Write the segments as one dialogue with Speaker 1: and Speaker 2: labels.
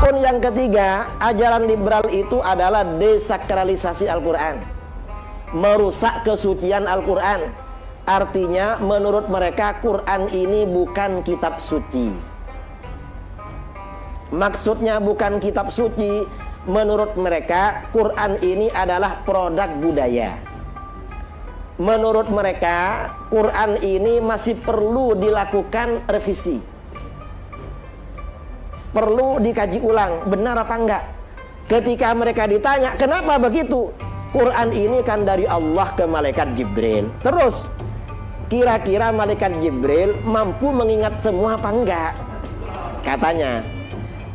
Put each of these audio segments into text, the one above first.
Speaker 1: Adapun yang ketiga, ajaran liberal itu adalah desakralisasi Al-Quran, merusak kesucian Al-Quran. Artinya menurut mereka Quran ini bukan kitab suci. Maksudnya bukan kitab suci, menurut mereka Quran ini adalah produk budaya. Menurut mereka Quran ini masih perlu dilakukan revisi, perlu dikaji ulang, benar apa enggak. Ketika mereka ditanya, kenapa begitu? Quran ini kan dari Allah ke malaikat Jibril. Terus, kira-kira malaikat Jibril mampu mengingat semua apa enggak? Katanya,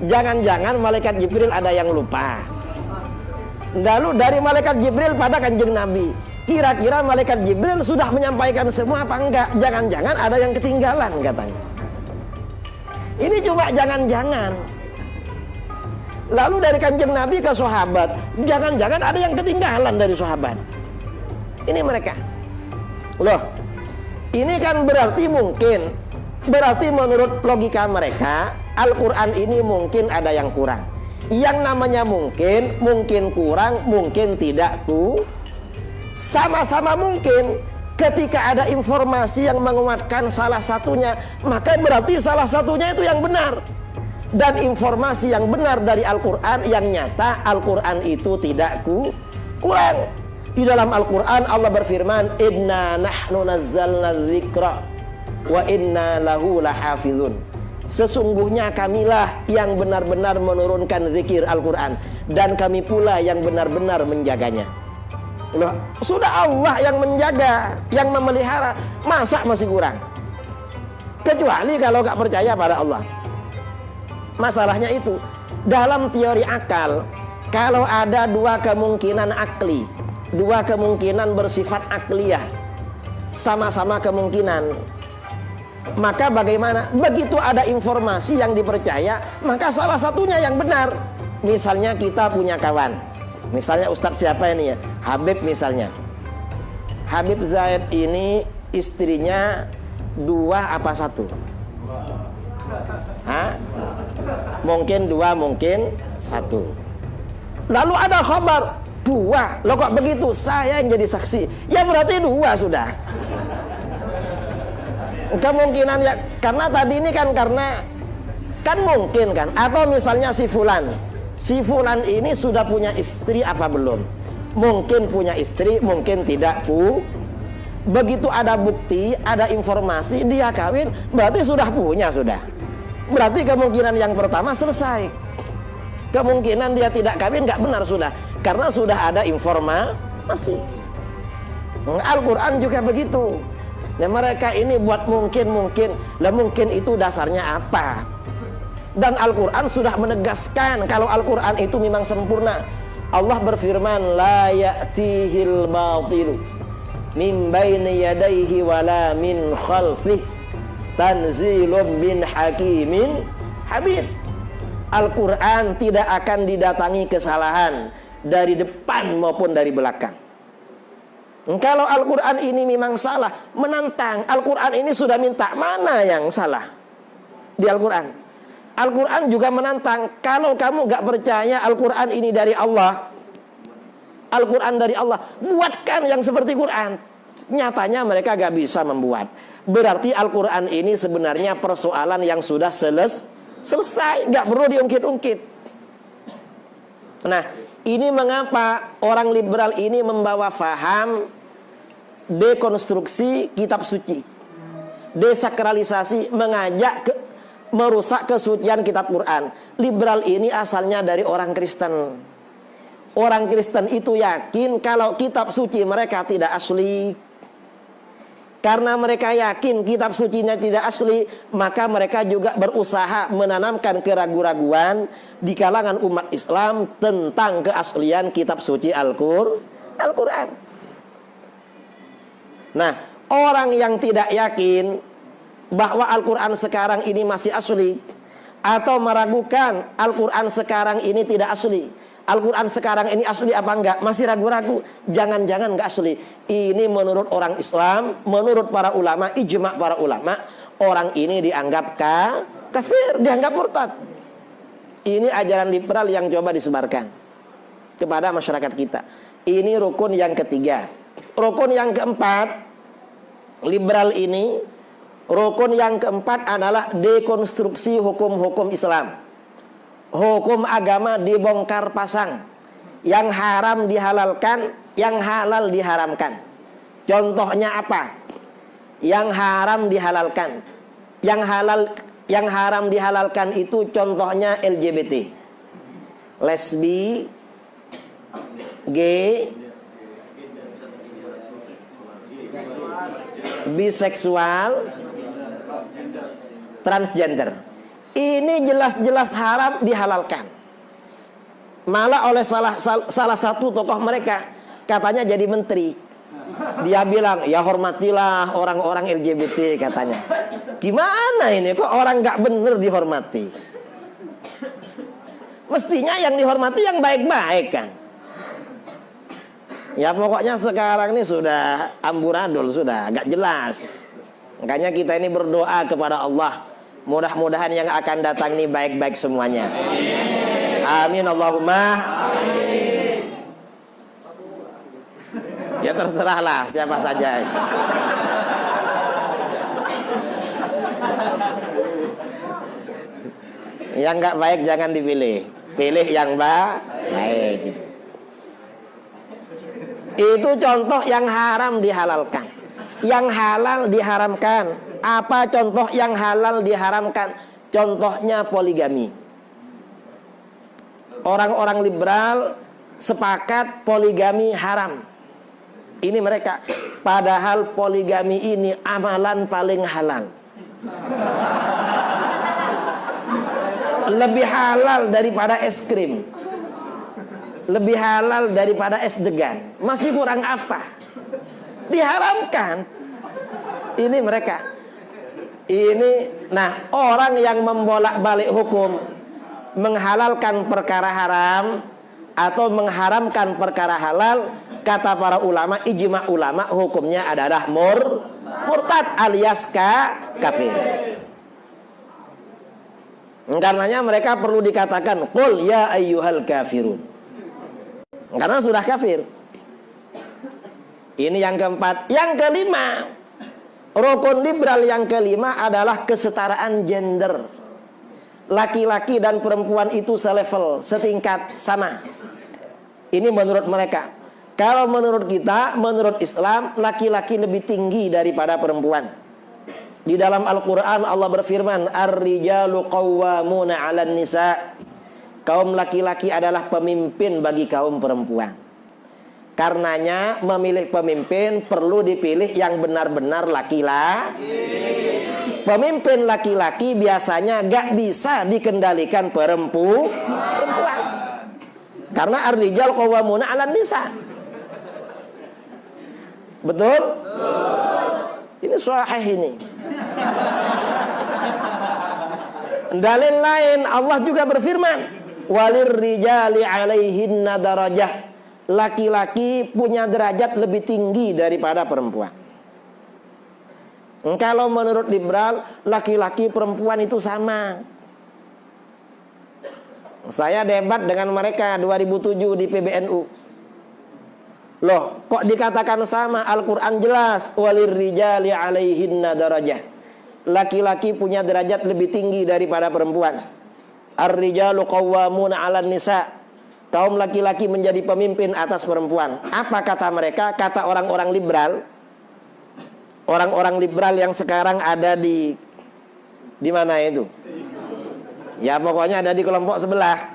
Speaker 1: jangan-jangan malaikat Jibril ada yang lupa. Lalu dari malaikat Jibril pada Kanjeng Nabi, kira-kira malaikat Jibril sudah menyampaikan semua apa enggak? Jangan-jangan ada yang ketinggalan, katanya. Ini cuma jangan-jangan. Lalu dari Kanjeng Nabi ke sahabat, jangan-jangan ada yang ketinggalan dari sahabat. Ini mereka. Loh, ini kan berarti mungkin, berarti menurut logika mereka Al-Quran ini mungkin ada yang kurang. Yang namanya mungkin kurang, mungkin tidak sama-sama mungkin. Ketika ada informasi yang menguatkan salah satunya, maka berarti salah satunya itu yang benar. Dan informasi yang benar dari Al-Quran yang nyata, Al-Quran itu tidak kurang. Di dalam Al-Quran Allah berfirman, inna nahnu nazzalna dzikra wa inna lahu lahafizun. Sesungguhnya kamilah yang benar-benar menurunkan zikir Al-Quran, dan kami pula yang benar-benar menjaganya. Loh, sudah Allah yang menjaga, yang memelihara, masa masih kurang? Kecuali kalau gak percaya pada Allah. Masalahnya itu, dalam teori akal, kalau ada dua kemungkinan akli, dua kemungkinan bersifat akliyah, sama-sama kemungkinan, maka bagaimana? Begitu ada informasi yang dipercaya, maka salah satunya yang benar. Misalnya kita punya kawan, misalnya Ustadz siapa ini ya, Habib misalnya. Habib Zaid ini istrinya dua apa satu? Hah? Mungkin dua, mungkin satu. Lalu ada khabar dua. Loh kok begitu? Saya yang jadi saksi. Ya berarti dua sudah. Kemungkinan ya, karena tadi ini kan karena kan mungkin kan. Atau misalnya si Fulan ini sudah punya istri apa belum? Mungkin punya istri, mungkin tidak begitu ada bukti, ada informasi dia kawin, berarti sudah punya sudah. Berarti kemungkinan yang pertama selesai. Kemungkinan dia tidak kawin nggak benar sudah, karena sudah ada informasi. Al-Quran juga begitu. Nah, mereka ini buat mungkin. Lah mungkin itu dasarnya apa? Dan Al-Quran sudah menegaskan kalau Al-Quran itu memang sempurna. Allah berfirman, la ya'tihil batilu min baini yadayhi wala min khalfih tanzilun min hakimin hamid. Al-Quran tidak akan didatangi kesalahan dari depan maupun dari belakang. Kalau Al-Quran ini memang salah, menantang. Al-Quran ini sudah minta, mana yang salah di Al-Quran? Al-Quran juga menantang. Kalau kamu gak percaya Al-Quran ini dari Allah, Al-Quran dari Allah, buatkan yang seperti Quran. Nyatanya mereka gak bisa membuat. Berarti Al-Quran ini sebenarnya persoalan yang sudah selesai, gak perlu diungkit-ungkit. Nah, ini mengapa orang liberal ini membawa faham dekonstruksi kitab suci, desakralisasi, mengajak merusak kesucian kitab Quran. Liberal ini asalnya dari orang Kristen. Orang Kristen itu yakin kalau kitab suci mereka tidak asli. Karena mereka yakin kitab sucinya tidak asli, maka mereka juga berusaha menanamkan keraguan-raguan di kalangan umat Islam tentang keaslian kitab suci Al-Quran. Nah, orang yang tidak yakin bahwa Al-Quran sekarang ini masih asli, atau meragukan Al-Quran sekarang ini tidak asli, Al-Quran sekarang ini asli apa enggak, masih ragu-ragu, jangan-jangan enggak asli. Ini menurut orang Islam, menurut para ulama, ijma' para ulama, orang ini dianggap kafir, dianggap murtad. Ini ajaran liberal yang coba disebarkan kepada masyarakat kita. Ini rukun yang ketiga. Rukun yang keempat, liberal ini, rukun yang keempat adalah dekonstruksi hukum-hukum Islam. Hukum agama dibongkar pasang. Yang haram dihalalkan, yang halal diharamkan. Contohnya apa? Yang haram dihalalkan. Yang haram dihalalkan itu contohnya LGBT, lesbi, gay, biseksual, transgender. Ini jelas-jelas haram dihalalkan. Malah oleh salah satu tokoh mereka, katanya jadi menteri, dia bilang, ya hormatilah orang-orang LGBT katanya. Gimana ini, kok orang gak bener dihormati? Mestinya yang dihormati yang baik-baik kan. Ya pokoknya sekarang ini sudah amburadul, sudah gak jelas. Makanya kita ini berdoa kepada Allah, mudah-mudahan yang akan datang ini baik-baik semuanya. Amin Allahumma amin. Ya terserahlah siapa saja. Yang nggak baik jangan dipilih, pilih yang baik. Itu contoh yang haram dihalalkan, yang halal diharamkan. Apa contoh yang halal diharamkan? Contohnya poligami. Orang-orang liberal sepakat poligami haram. Ini mereka. Padahal poligami ini amalan paling halal. Lebih halal daripada es krim, lebih halal daripada es degan. Masih kurang apa? Diharamkan. Ini mereka. Ini, nah, orang yang membolak-balik hukum, menghalalkan perkara haram atau mengharamkan perkara halal, kata para ulama, ijma ulama, hukumnya adalah murtad alias kafir. Karenanya mereka perlu dikatakan qul ya ayyuhal kafirun, karena sudah kafir. Ini yang keempat. Yang kelima, rukun liberal yang kelima adalah kesetaraan gender. Laki-laki dan perempuan itu selevel, setingkat, sama. Ini menurut mereka. Kalau menurut kita, menurut Islam, laki-laki lebih tinggi daripada perempuan. Di dalam Al-Quran Allah berfirman, Ar-rijalu qawwamuna 'alan nisa. Kaum laki-laki adalah pemimpin bagi kaum perempuan. Karenanya memilih pemimpin perlu dipilih yang benar-benar laki-laki. Pemimpin laki-laki biasanya gak bisa dikendalikan perempuan. Karena ar-rijal qawwamuna 'alan nisa. Betul? Ini sahih ini. Dalil lain Allah juga berfirman, walir rijali 'alaihinna darajah. Laki-laki punya derajat lebih tinggi daripada perempuan. Kalau menurut liberal, laki-laki perempuan itu sama. Saya debat dengan mereka 2007 di PBNU. Loh, kok dikatakan sama? Al-Quran jelas, walir rijali 'alaihinna darajah. Laki-laki punya derajat lebih tinggi daripada perempuan. Ar-rijalu qawwamuna 'alan nisa. Kaum laki-laki menjadi pemimpin atas perempuan. Apa kata mereka? Kata orang-orang liberal. Orang-orang liberal yang sekarang ada di mana itu? Ya pokoknya ada di kelompok sebelah.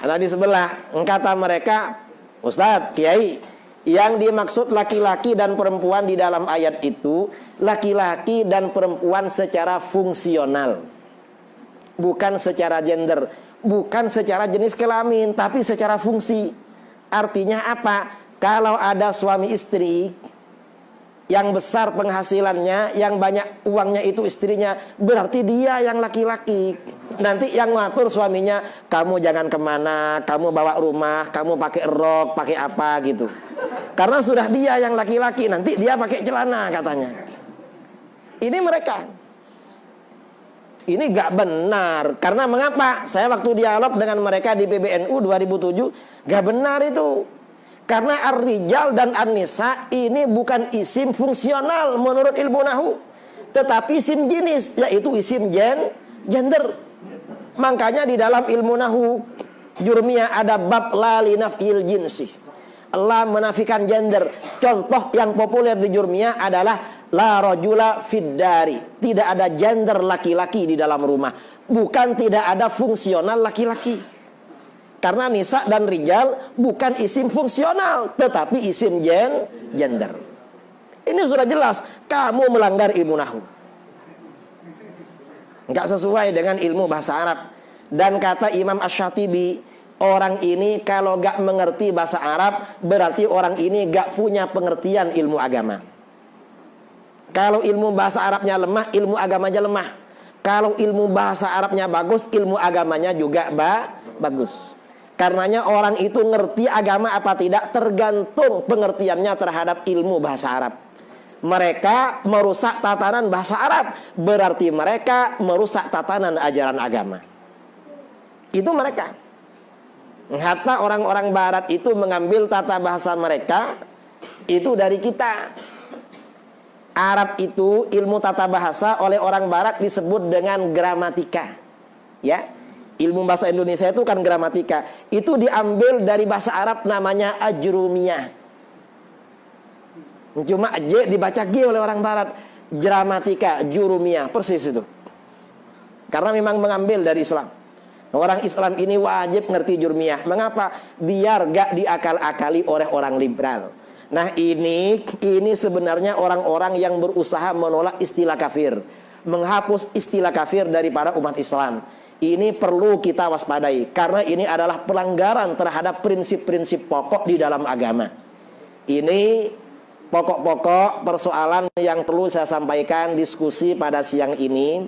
Speaker 1: Ada di sebelah. Kata mereka, Ustadz, Kiai, yang dimaksud laki-laki dan perempuan di dalam ayat itu laki-laki dan perempuan secara fungsional, bukan secara gender, bukan secara jenis kelamin, tapi secara fungsi. Artinya apa? Kalau ada suami istri yang besar penghasilannya, yang banyak uangnya itu istrinya, berarti dia yang laki-laki. Nanti yang ngatur suaminya, kamu jangan kemana, kamu bawa rumah, kamu pakai rok, pakai apa gitu. Karena sudah dia yang laki-laki, nanti dia pakai celana katanya. Ini mereka. Ini gak benar. Karena mengapa? Saya waktu dialog dengan mereka di PBNU 2007, gak benar itu. Karena ar-rijal dan an-nisa ini bukan isim fungsional menurut ilmu nahu, tetapi isim jenis, yaitu isim gender. Makanya di dalam ilmu nahu jurmiyah ada bab la linafil jinsi. Allah menafikan gender. Contoh yang populer di jurmiyah adalah la rajula fiddari. Tidak ada gender laki-laki di dalam rumah. Bukan tidak ada fungsional laki-laki. Karena nisa dan rijal bukan isim fungsional, tetapi isim gender. Ini sudah jelas. Kamu melanggar ilmu nahu. Enggak sesuai dengan ilmu bahasa Arab. Dan kata Imam Asy-Syatibi, orang ini kalau gak mengerti bahasa Arab, berarti orang ini gak punya pengertian ilmu agama. Kalau ilmu bahasa Arabnya lemah, ilmu agamanya lemah. Kalau ilmu bahasa Arabnya bagus, ilmu agamanya juga bagus. Karenanya orang itu ngerti agama apa tidak tergantung pengertiannya terhadap ilmu bahasa Arab. Mereka merusak tatanan bahasa Arab, berarti mereka merusak tatanan ajaran agama. Itu mereka. Hatta orang-orang barat itu mengambil tata bahasa mereka itu dari kita. Arab itu ilmu tata bahasa oleh orang barat disebut dengan gramatika. Ya. Ilmu bahasa Indonesia itu kan gramatika. Itu diambil dari bahasa Arab namanya ajrumiyah. Cuma J dibaca G oleh orang barat. Gramatika, jurumiyah, persis itu. Karena memang mengambil dari Islam. Orang Islam ini wajib ngerti jurmiyah. Mengapa? Biar gak diakal-akali oleh orang liberal. Nah ini sebenarnya orang-orang yang berusaha menolak istilah kafir, menghapus istilah kafir daripada umat Islam. Ini perlu kita waspadai, karena ini adalah pelanggaran terhadap prinsip-prinsip pokok di dalam agama. Ini pokok-pokok persoalan yang perlu saya sampaikan diskusi pada siang ini.